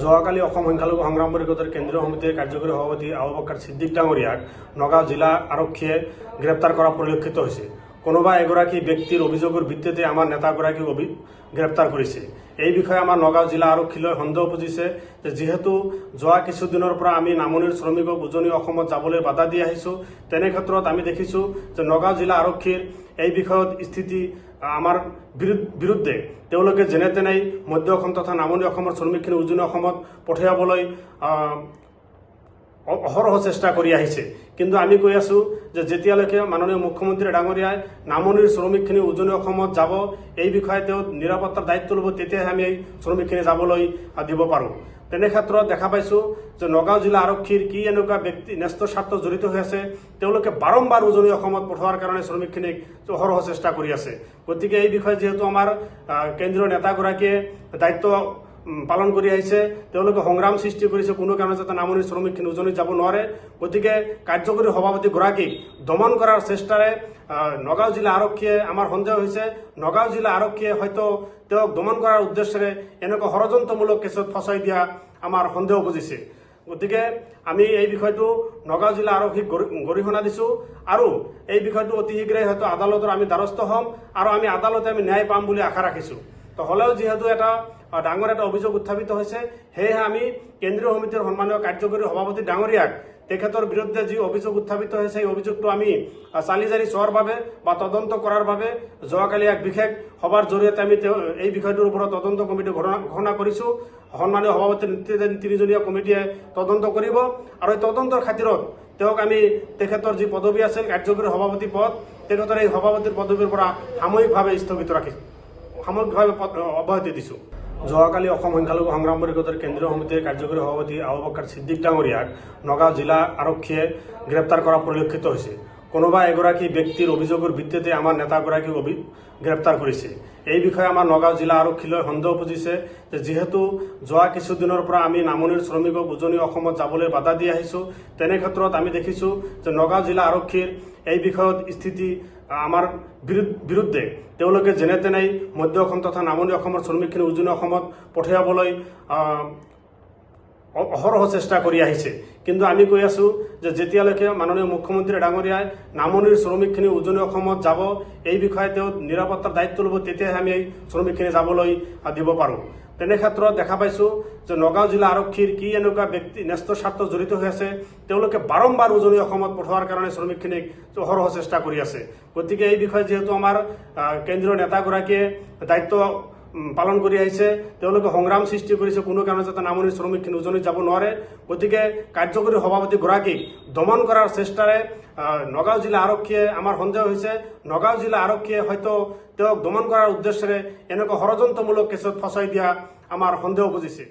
যোৱাকালি অসম সংখ্যালঘু সংগ্ৰাম পৰিষদৰ কেন্দ্ৰীয় সমিতিৰ কাৰ্যকৰী সভাপতি আবু বক্কৰ ছিদ্দিক ডাঙৰীয়াক নগাঁও জিলা আৰক্ষীয়ে গ্ৰেপ্তাৰ কৰা পৰিলক্ষিত হৈছে। কোনোবা এগৰাকী ব্যক্তিৰ অভিযোগৰ ভিত্তিতে আমাৰ নেতাগৰাকীক গ্ৰেপ্তাৰ কৰিছে। এই বিষয়ে আমাৰ নগাঁও জিলা আৰক্ষীলৈ সন্দেহ পুজিছে যে যিহেতু যোৱা কিছুদিনৰ পৰা আমি নামনিৰ শ্ৰমিকক উজনি অসমত যাবলৈ বাধা দি আহিছোঁ, তেনে ক্ষেত্ৰত আমি দেখিছোঁ যে নগাঁও জিলা আৰক্ষীৰ এই বিষয়ত স্থিতি আমাৰ বিৰুদ্ধে তেওঁলোকে যেনে তেনেই মধ্য অসম তথা নামনি অসমৰ শ্ৰমিকখিনি উজনি অসমত পঠিয়াবলৈ অহৰহ চেষ্টা কৰি আহিছে। কিন্তু আমি কৈ আছোঁ যে যেতিয়ালৈকে মাননীয় মুখ্যমন্ত্ৰী ডাঙৰীয়াই নামনিৰ শ্ৰমিকখিনি উজনি অসমত যাব, এই বিষয়ে তেওঁ নিৰাপত্তাৰ দায়িত্ব ল'ব, তেতিয়াহে আমি এই শ্ৰমিকখিনি যাবলৈ দিব পাৰোঁ। তেনে ক্ষেত্ৰত দেখা পাইছোঁ যে নগাঁও জিলা আৰক্ষীৰ কি এনেকুৱা ব্যক্তি ন্যস্ত স্বাৰ্থ জড়িত হৈ আছে, তেওঁলোকে বাৰম্বাৰ উজনি অসমত পঠোৱাৰ কাৰণে শ্ৰমিকখিনিক অহৰহ চেষ্টা কৰি আছে। গতিকে এই বিষয়ে যিহেতু আমাৰ কেন্দ্ৰীয় নেতাগৰাকীয়ে দায়িত্ব পালন কৰি আহিছে, তেওঁলোকে সংগ্ৰাম সৃষ্টি কৰিছে কোনো কাৰণে যাতে নামনিৰ শ্ৰমিকখিনি উজনিত যাব নোৱাৰে। গতিকে কাৰ্যকৰী সভাপতিগৰাকীক দমন কৰাৰ চেষ্টাৰে নগাঁও জিলা আৰক্ষীয়ে, আমাৰ সন্দেহ হৈছে নগাঁও জিলা আৰক্ষীয়ে হয়তো তেওঁক দমন কৰাৰ উদ্দেশ্যেৰে এনেকুৱা ষড়যন্ত্ৰমূলক কেছত ফচাই দিয়া আমাৰ সন্দেহ বুজিছে। গতিকে আমি এই বিষয়টো নগাঁও জিলা আৰক্ষীক গৰিহণা দিছোঁ আৰু এই বিষয়টো অতি শীঘ্ৰেই হয়তো আদালতৰ আমি দ্বাৰস্থ হ'ম আৰু আমি আদালতে আমি ন্যায় পাম বুলি আশা ৰাখিছোঁ। তো হ'লেও যিহেতু এটা ডাঙৰ এটা অভিযোগ উত্থাপিত হৈছে, সেয়েহে আমি কেন্দ্ৰীয় সমিতিৰ সন্মানীয় কাৰ্যকৰী সভাপতি ডাঙৰীয়াক তেখেতৰ বিৰুদ্ধে যি অভিযোগ উত্থাপিত হৈছে, এই অভিযোগটো আমি চালি জাৰি চোৱাৰ বাবে বা তদন্ত কৰাৰ বাবে যোৱাকালি এক বিশেষ সভাৰ জৰিয়তে আমি এই বিষয়টোৰ ওপৰত তদন্ত কমিটি ঘোষণা কৰিছোঁ। সন্মানীয় সভাপতিৰ নেতৃত্বাধীন 3জনীয়া কমিটিয়ে তদন্ত কৰিব আৰু এই তদন্তৰ খাতিৰত তেওঁক আমি তেখেতৰ যি পদবী আছিল কাৰ্যকৰী সভাপতি পদ, তেখেতৰ এই সভাপতিৰ পদবীৰ পৰা সাময়িকভাৱে স্থগিত ৰাখিছোঁ, সাময়িকভাৱে অব্যাহতি দিছোঁ। যোৱাকালি অসম সংখ্যালঘু সংগ্ৰাম পৰিষদৰ কেন্দ্ৰীয় সমিতিৰ কাৰ্যকৰী সভাপতি আবু বক্কৰ ছিদ্দিক ডাঙৰীয়াক নগাঁও জিলা আৰক্ষীয়ে গ্ৰেপ্তাৰ কৰা পৰিলক্ষিত হৈছে। কোনোবা এগৰাকী ব্যক্তিৰ অভিযোগৰ ভিত্তিতে আমাৰ নেতাগৰাকীক গ্ৰেপ্তাৰ কৰিছে। এই বিষয়ে আমাৰ নগাঁও জিলা আৰক্ষীলৈ সন্দেহ পুজিছে যে যিহেতু যোৱা কিছুদিনৰ পৰা আমি নামনিৰ শ্ৰমিকক উজনি অসমত যাবলৈ বাধা দি আহিছোঁ, তেনে ক্ষেত্ৰত আমি দেখিছোঁ যে নগাঁও জিলা আৰক্ষীৰ এই বিষয়ত স্থিতি আমাৰ বিৰুদ্ধে তেওঁলোকে যেনে তেনেই মধ্য অসম তথা নামনি অসমৰ শ্ৰমিকখিনি উজনি অসমত পঠিয়াবলৈ অহৰহ চেষ্টা কৰি আহিছে। কিন্তু আমি কৈ আছোঁ যে যেতিয়ালৈকে মাননীয় মুখ্যমন্ত্ৰী ডাঙৰীয়াই নামনিৰ শ্ৰমিকখিনি উজনি অসমত যাব, এই বিষয়ে তেওঁ নিৰাপত্তাৰ দায়িত্ব ল'ব, তেতিয়াহে আমি এই শ্ৰমিকখিনি যাবলৈ দিব পাৰোঁ। তেনে ক্ষেত্ৰত দেখা পাইছোঁ যে নগাঁও জিলা আৰক্ষীৰ কি এনেকুৱা ব্যক্তি ন্যস্ত স্বাৰ্থ জড়িত হৈ আছে, তেওঁলোকে বাৰম্বাৰ উজনি অসমত পঠোৱাৰ কাৰণে শ্ৰমিকখিনিক অহৰহ চেষ্টা কৰি আছে। গতিকে এই বিষয়ে যিহেতু আমাৰ কেন্দ্ৰীয় নেতাগৰাকীয়ে দায়িত্ব পালন কৰি আহিছে, তেওঁলোকে সংগ্ৰাম সৃষ্টি কৰিছে কোনো কাৰণে যাতে নামনিৰ শ্ৰমিকখিনি উজনিত যাব নোৱাৰে। গতিকে কাৰ্যকৰী সভাপতিগৰাকীক দমন কৰাৰ চেষ্টাৰে নগাঁও জিলা আৰক্ষীয়ে, আমাৰ সন্দেহ হৈছে নগাঁও জিলা আৰক্ষীয়ে হয়তো তেওঁক দমন কৰাৰ উদ্দেশ্যেৰে এনেকুৱা ষড়যন্ত্ৰমূলক কেছত ফচাই দিয়া আমাৰ সন্দেহ বুজিছে।